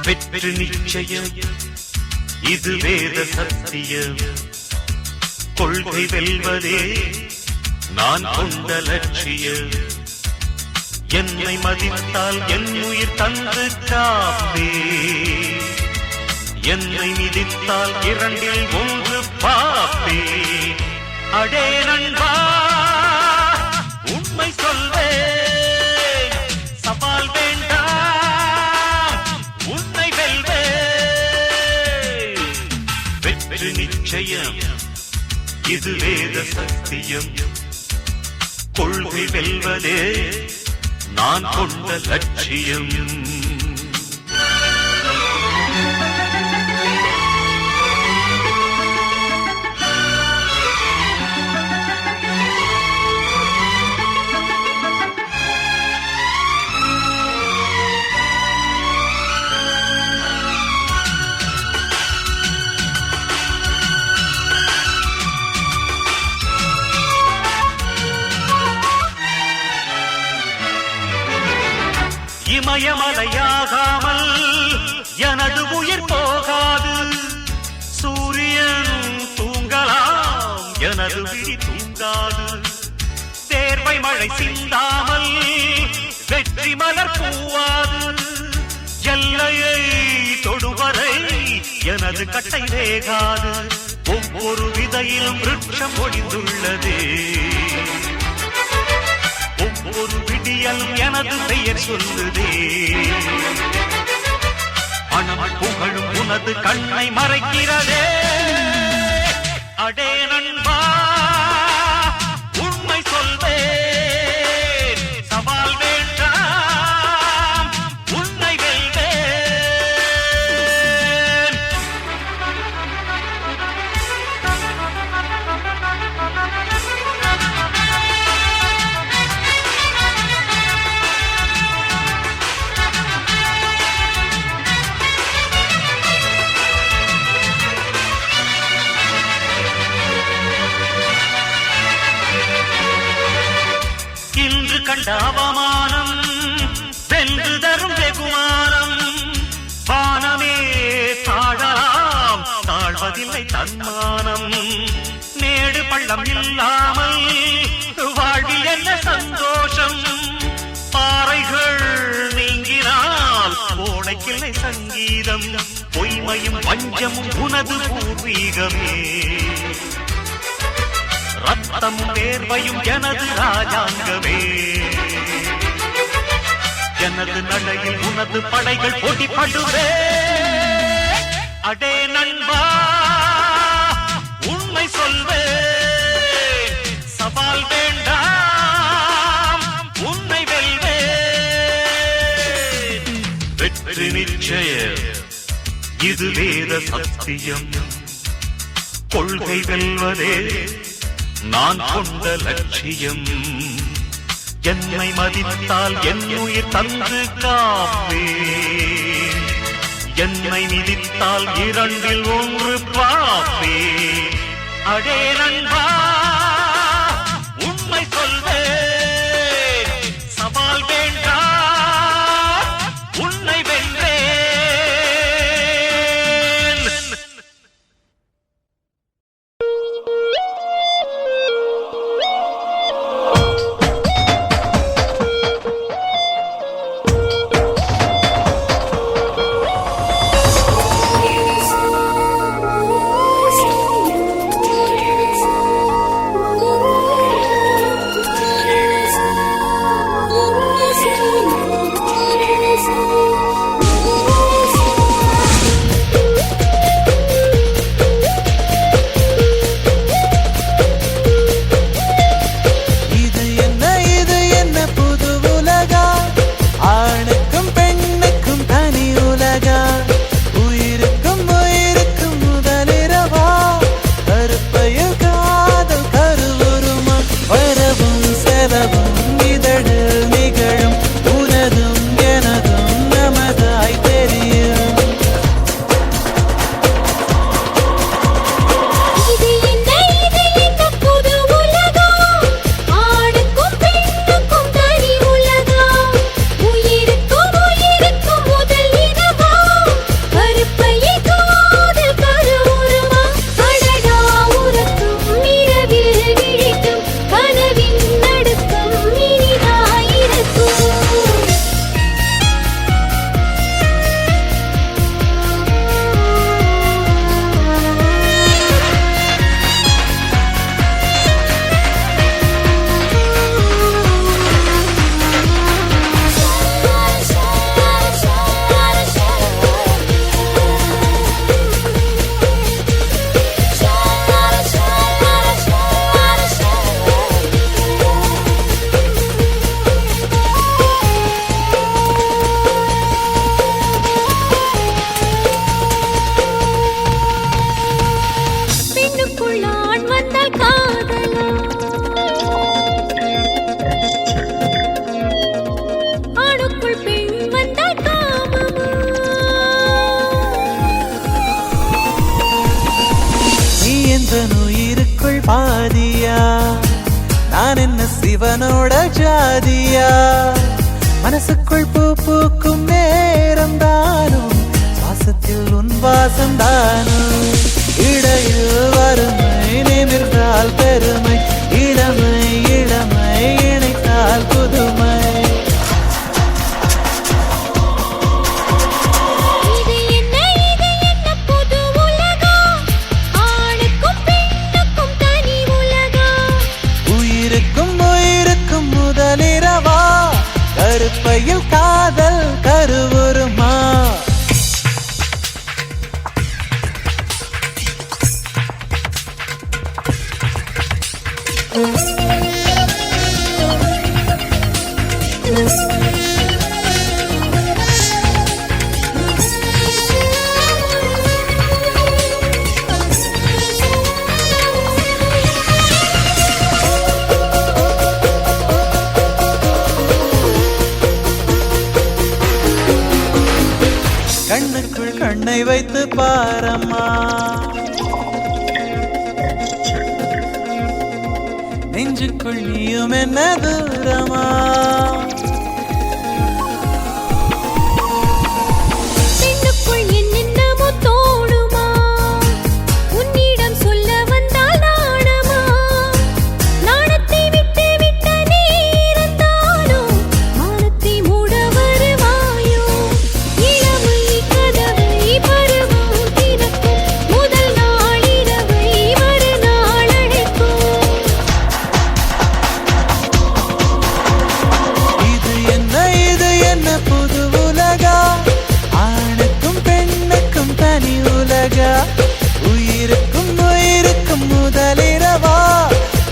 வெற்றி நிச்சயம் இது வேத சத்தியம். கொள்கை வெல்வதே நான் கொண்ட லட்சியம். என்னை மதித்தால் என் உயிர் தந்து காப்பே, என்னை மிதித்தால் இரண்டில் ஒன்று பாப்பே. அடே நண்பா உண்மை சொல்வே, சவால் வேண்டாம் உன்னை வெல்வே. வெற்றி நிச்சயம் இது வேத சத்தியம். கொள்கை வெல்வதே நான் கொண்ட லட்சியம். இமயமலையாகாமல் எனது உயிர் போகாது. சூரியன் தூங்கலாம் எனது விழி தூங்காது. தேர்வை மழை சிந்தாமல் வெற்றி மலர் பூவாது. எல்லையை தொடுவரை எனது கட்டை வேகாது. ஒவ்வொரு விதையிலும் விருட்சம் ஒளிந்துள்ளதே. ஒவ்வொரு விடியல் எனது பெயர் சொல்லுதே. பணம் புகழும் உனது கண்ணை மறைக்கிறதே. அடே நண்பா உண்மை சொல்வே, சவால் வேண்டாம் உன்னை வெல்வே. கண்ட அவமானம் வென்று தரும் வெகுமானம். வானமே தாழலாம் தாழ்வதில்லை தன்மானம். மேடு பள்ளம் இல்லாமல் வாழ்வில் என்ன சந்தோஷம். பாறைகள் நீங்கினால் கோடைக்கில்லை சங்கீதம். பொய்மையும் வஞ்சமும் உனது பூர்வீகமே. ரத்தம் வேர்வையும் எனது ராஜாங்கமே. எனது நடையில் உனது படைகள் போட்டிப்படுவே. அடே நண்பா உண்மை சொல்வே, சவால் வேண்டாம் உன்னை வெல்வே. வெற்றி நிச்சயம் இது வேத சத்தியம். கொள்கை வெல்வதே நான் கொண்ட லட்சியம். என்னை மதித்தால் என் உயிர் தந்து காப்பே, என்னை மிதித்தால் இரண்டில் ஒன்று பாப்பே. அடே நண்பா உண்மை சொல்வே, சவால் வேண்டாம் உன்னை வெல்வே. இவனோட ஜாதியா மனசுக்குள் பூ பூக்கும் நேரம் தானும் வாசத்தில் உன் வாசம் தானும் இடையில் வறுமை நிமிர்ந்தால் பெருமை இளமை இளமை இணைத்தால் புதுமை உயிருக்கும் உயிருக்கும் முதலிரவா கருப்பையில் காதல் கருவுருமா கண்ணுக்குள் கண்ணை வைத்து பாரம்மா நெஞ்சுக்குள் நீயும் என்ன தூரமா உயிருக்கும் உயிருக்கும் முதலிரவா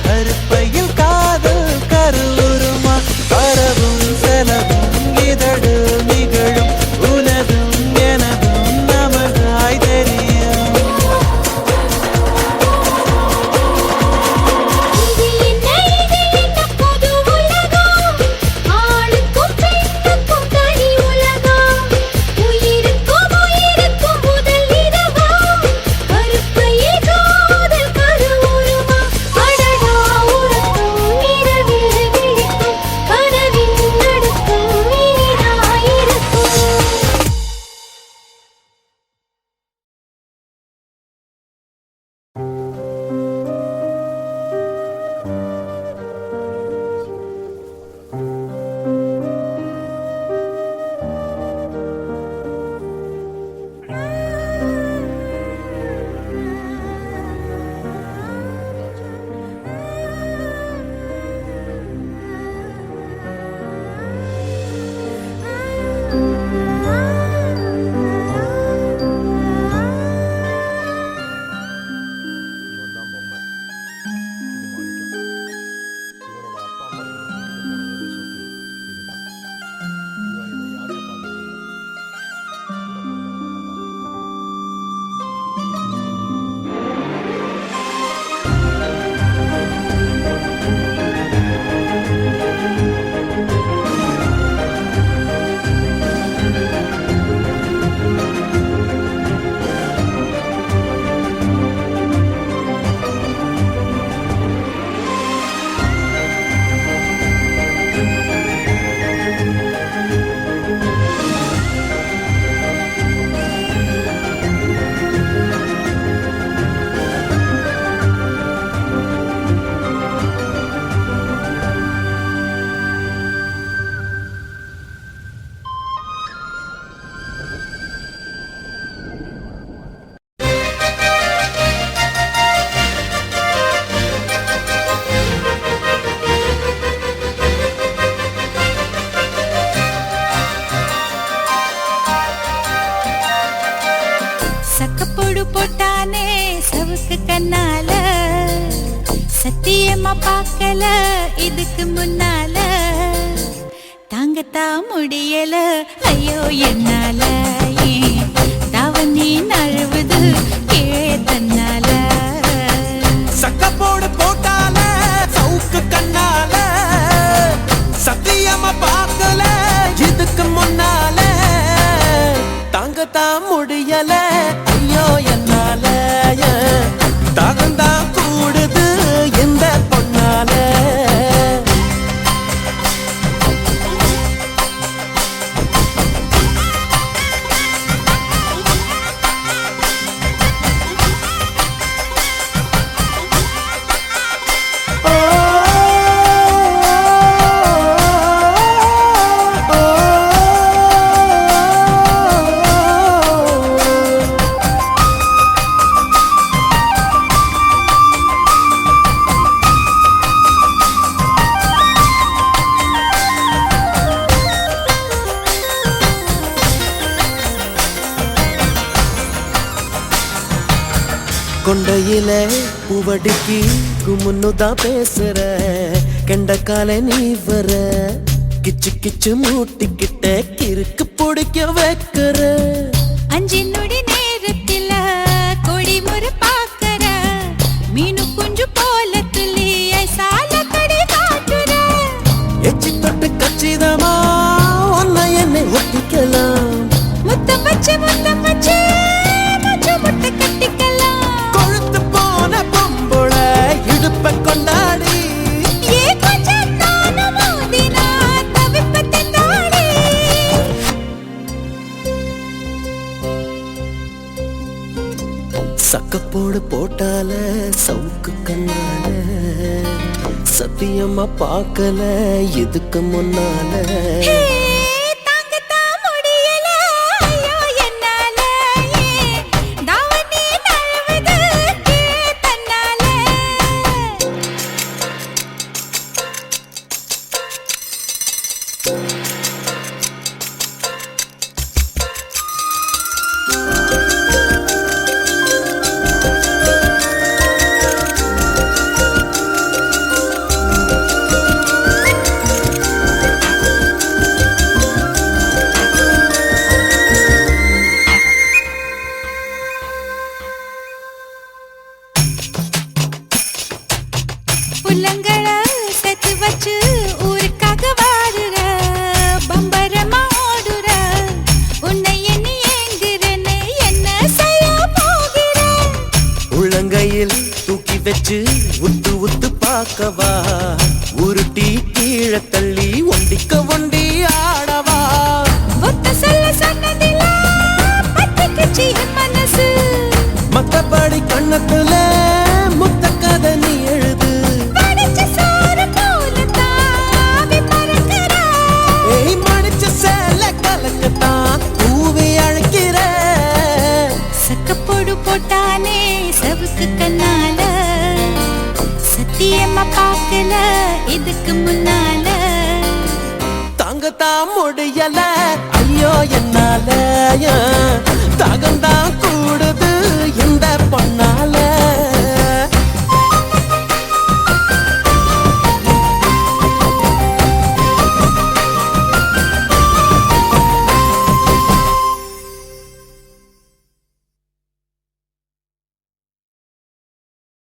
கருப்பையில் காதல் கருவுருமா பரவும் செலவும் இதழு நிகழும் உனதும் எனதும் நமதாய் தெரியும் கண்ணால சத்தியமா பார்க்கல இதுக்கு முன்னால தாங்கத்தா முடியல ஐயோ என்னால தாவணி நழுவுது கீழே தன்னால சக்கப்போடு போட்டால சவுக்கு கண்ணால சத்தியமா பார்க்கல இதுக்கு முன்னால தாங்கத்தா முடியல ஐயோ என்னால தாகந்தா கூடுது இந்த பொண்ணால கொண்டையில பூவடிக்கு குமுன்னுதான் பேசுற கெண்டக்கால நீ வர கிச்சு கிச்சு மூட்டிக்கிட்ட கிறுக்கு பிடிக்க வைக்கிற அஞ்சு நொடி நேரத்தில கொடி முறை பாக்கற மீனு குஞ்சு போல துள்ளி ஐசால கடி காட்டுற எச்சி தொட்டு கச்சிதமா ஒன்ன என்னை ஒட்டிக்கலாம் முத்தம் வச்சு முச்சு முட்டை கட்டிக்கலாம் கொழுத்து போன பொம்புள இடுப்ப கொண்டாடி ஏ கொஞ்சம் நானும் மோதினா தவிப்பத்தை தாடி சக்கப்போடு போட்டால சவுக்கு கண்ணால சத்தியமா பார்க்கல இதுக்கு முன்னால ஹே, தாங்கத்தான் முடியல, ஐயோ என்னால. தாவணி நழுவுது கீழே தன்னால. புள்ளங்கள சேர்த்து வச்சு ஊருக்காக வாடுற பம்பரமா ஓடுற உன்னை எண்ணி ஏங்குறேன்னு என்ன செய்ய போகிற உள்ளங்கையில் தூக்கி வச்சு உத்து உத்து பார்க்கவா உருட்டி கீழே தள்ளி ஒண்டிக்க ஒண்டி ஆடவா ஒத்த சொல்ல சொன்னதில பத்திக்குச்சு என் மனசு மத்தபடி கண்ணத்துல முத்த கதை நீ எழுது படிச்ச சோறு போல தாவி பறக்கிற ஏய் மடிச்ச சேல கலக்கத்தான் பூவி அழைக்கிற சக்கப்போடு போட்டானே சவுக்கு கண்ணால சத்தியமா பார்க்கல இதுக்கு முன்னால தாங்கத்தான் முடியல